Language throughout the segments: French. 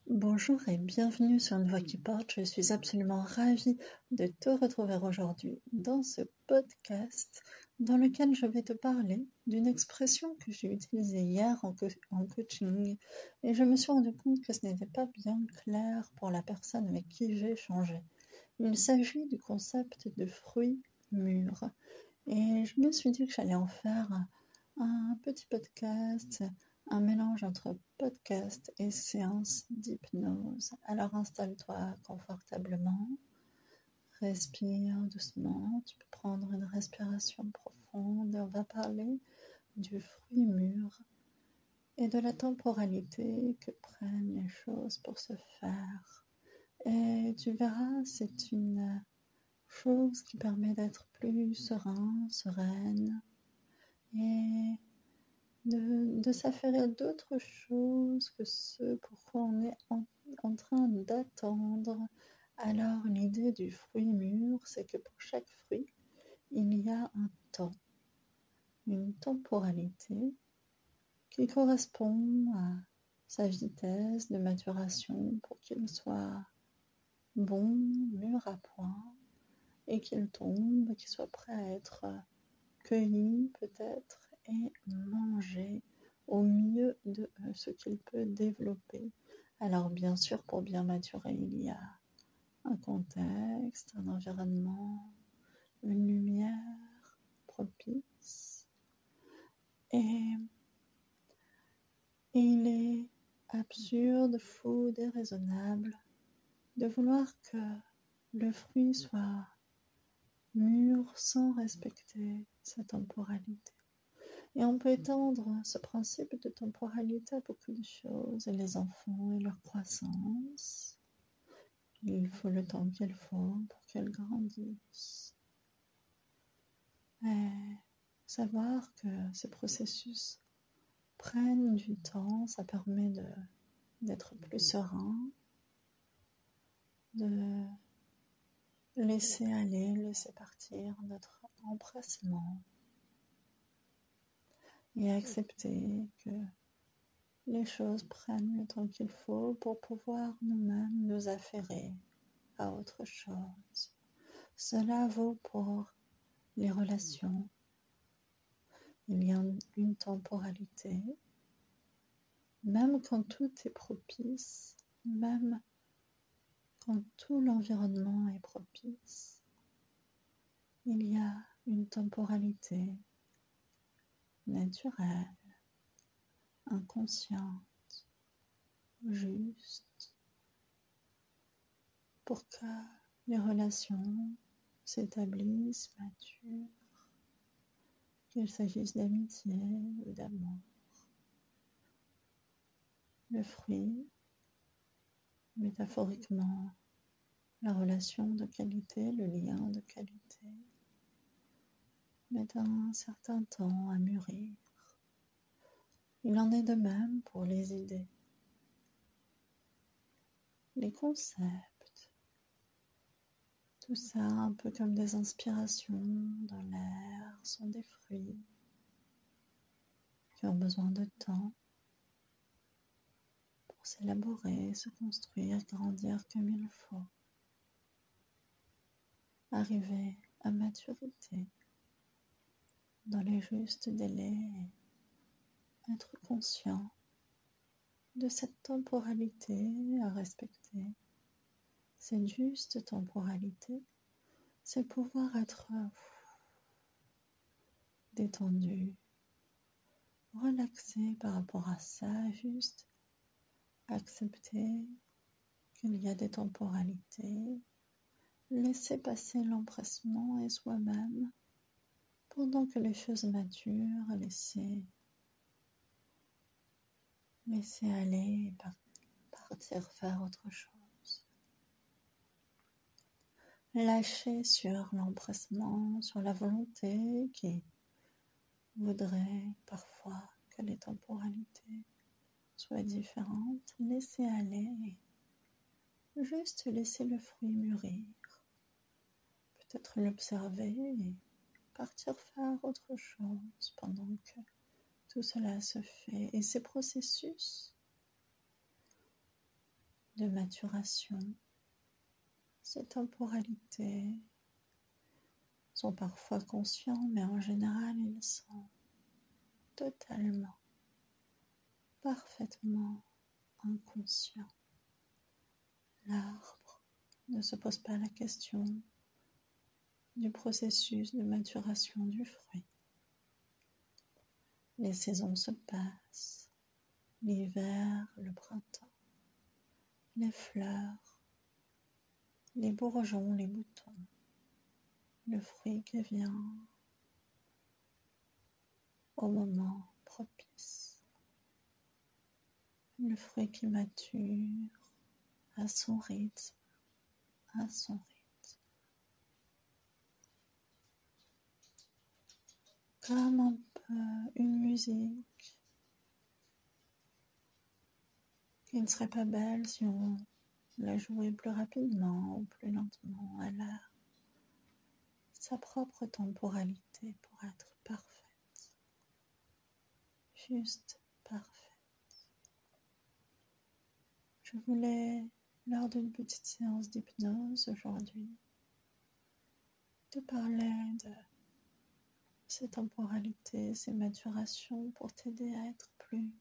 Bonjour et bienvenue sur Une Voix qui porte. Je suis absolument ravie de te retrouver aujourd'hui dans ce podcast dans lequel je vais te parler d'une expression que j'ai utilisée hier en coaching et je me suis rendu compte que ce n'était pas bien clair pour la personne avec qui j'ai échangé. Il s'agit du concept de fruit mûr et je me suis dit que j'allais en faire un petit podcast, un mélange entre podcast et séance d'hypnose. Alors installe-toi confortablement, respire doucement, tu peux prendre une respiration profonde et on va parler du fruit mûr et de la temporalité que prennent les choses pour se faire. Et tu verras, c'est une chose qui permet d'être plus serein, sereine et de s'affairer d'autres choses que ce pourquoi on est en train d'attendre. Alors l'idée du fruit mûr, c'est que pour chaque fruit, il y a un temps, une temporalité qui correspond à sa vitesse de maturation pour qu'il soit bon, mûr à point, et qu'il tombe, qu'il soit prêt à être cueilli peut-être et mangé au mieux de ce qu'il peut développer. Alors bien sûr, pour bien maturer, il y a un contexte, un environnement, une lumière propice. Et il est absurde, fou, déraisonnable de vouloir que le fruit soit mûr sans respecter sa temporalité. Et on peut étendre ce principe de temporalité à beaucoup de choses, et les enfants et leur croissance. Il faut le temps qu'il faut pour qu'elles grandissent. Et savoir que ces processus prennent du temps, ça permet d'être plus serein, de laisser aller, laisser partir notre empressement et accepter que les choses prennent le temps qu'il faut pour pouvoir nous-mêmes nous affairer à autre chose. Cela vaut pour les relations. Il y a une temporalité, même quand tout est propice, même quand tout l'environnement est propice, il y a une temporalité naturelle, inconsciente, juste, pour que les relations s'établissent, maturent, qu'il s'agisse d'amitié ou d'amour. Le fruit, métaphoriquement, la relation de qualité, le lien de qualité, met un certain temps à mûrir. Il en est de même pour les idées. Les concepts, tout ça un peu comme des inspirations dans l'air, sont des fruits qui ont besoin de temps pour s'élaborer, se construire, grandir comme il faut, arriver à maturité dans les justes délais et être conscient de cette temporalité à respecter. Cette juste temporalité, c'est pouvoir être détendu, relaxé par rapport à ça, juste accepter qu'il y a des temporalités, laisser passer l'empressement et soi-même pendant que les choses maturent, laisser aller et partir faire autre chose. Lâcher sur l'empressement, sur la volonté qui voudrait parfois que les temporalités soient différentes. Laisser aller, juste laisser le fruit mûrir. Peut-être l'observer et partir faire autre chose pendant que tout cela se fait. Et ces processus de maturation. Ces temporalités sont parfois conscients, mais en général, ils sont totalement, parfaitement inconscients. L'arbre ne se pose pas la question du processus de maturation du fruit. Les saisons se passent, l'hiver, le printemps, les fleurs, les bourgeons, les boutons, le fruit qui vient au moment propice, le fruit qui mature à son rythme, à son rythme. Comme un peu une musique qui ne serait pas belle si on la jouait plus rapidement ou plus lentement. Elle a sa propre temporalité pour être parfaite, juste parfaite. Je voulais, lors d'une petite séance d'hypnose aujourd'hui, te parler de ces temporalités, ces maturations pour t'aider à être plus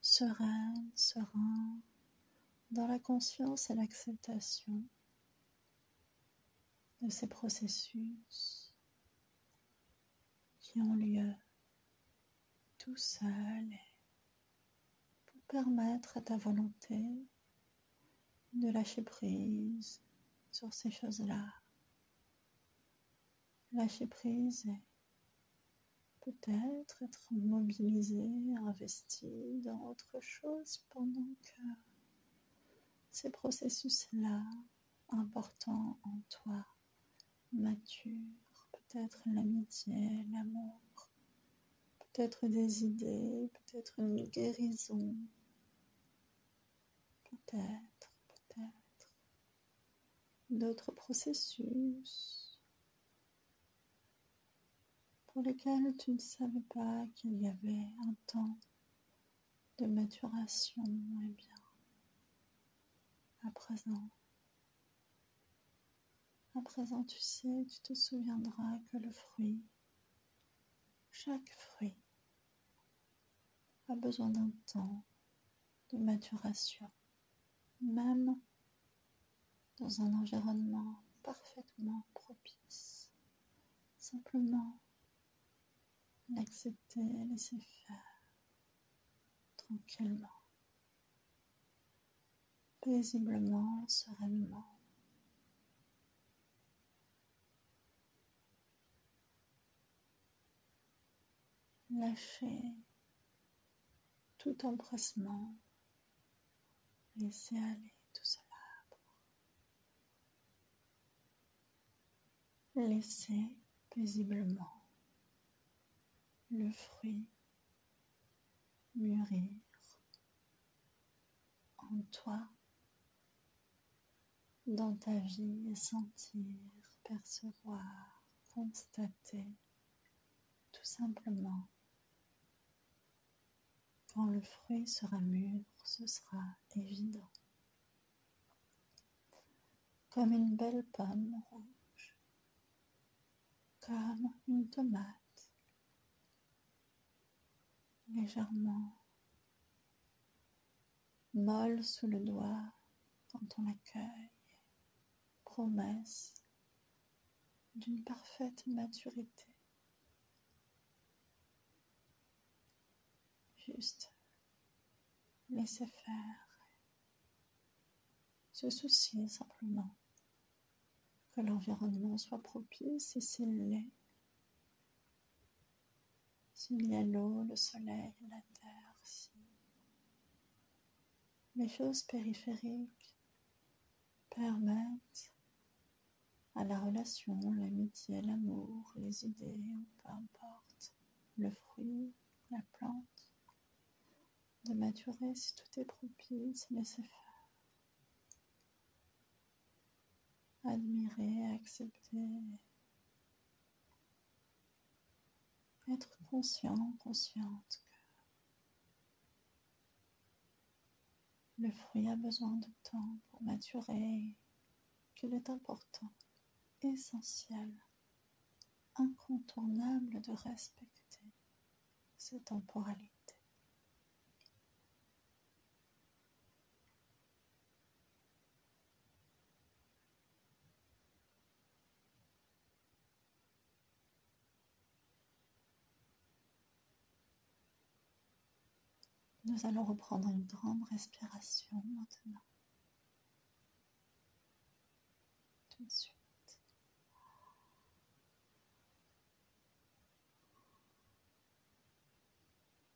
sereine, serein, dans la conscience et l'acceptation de ces processus qui ont lieu tout seuls et pour permettre à ta volonté de lâcher prise sur ces choses-là. Lâcher prise et peut-être être mobilisé, investi dans autre chose pendant que ces processus-là, importants en toi, maturent. Peut-être l'amitié, l'amour, peut-être des idées, peut-être une guérison, peut-être d'autres processus pour lesquels tu ne savais pas qu'il y avait un temps de maturation. Eh bien, à présent, tu sais, tu te souviendras que le fruit, chaque fruit, a besoin d'un temps de maturation, même dans un environnement parfaitement propice. Simplement l'accepter, laisser faire tranquillement, paisiblement, sereinement. Lâcher tout empressement, laisser aller tout cela. Laisser paisiblement le fruit mûrir en toi, dans ta vie, et sentir, percevoir, constater, tout simplement. Quand le fruit sera mûr, ce sera évident. Comme une belle pomme rouge, comme une tomate, légèrement molle sous le doigt quand on l'accueille, promesse d'une parfaite maturité. Juste laisser faire, se soucier simplement que l'environnement soit propice, et s'il l'est, s'il y a l'eau, le soleil, la terre, si les choses périphériques permettent à la relation, l'amitié, l'amour, les idées, ou peu importe, le fruit, la plante, de maturer. Si tout est propice, laissez faire. Admirer, accepter, être conscient, consciente que Le fruit a besoin de temps pour maturer, qu'il est important, essentiel, incontournable de respecter ces temporalités. Nous allons reprendre une grande respiration maintenant. Tout de suite.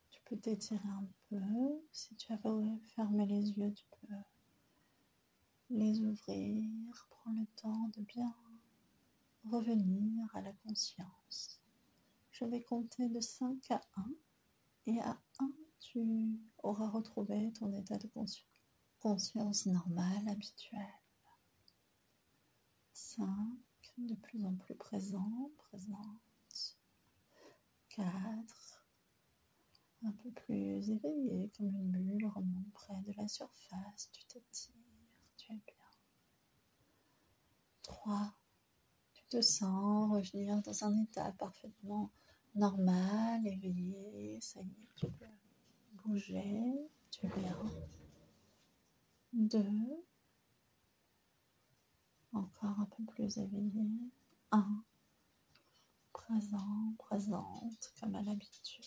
Tu peux t'étirer un peu. Si tu avais fermé les yeux, tu peux les ouvrir. Prends le temps de bien revenir à la conscience. Je vais compter de 5 à 1. Et à 1, tu auras retrouvé ton état de conscience normale, habituelle. 5, de plus en plus présente. 4, un peu plus éveillé, comme une bulle, remonte près de la surface. Tu t'étires, tu es bien. 3, tu te sens revenir dans un état parfaitement normal, éveillé. Ça y est, tu peux bouger, tu es bien. 2, encore un peu plus éveillé. 1, présente, comme à l'habitude.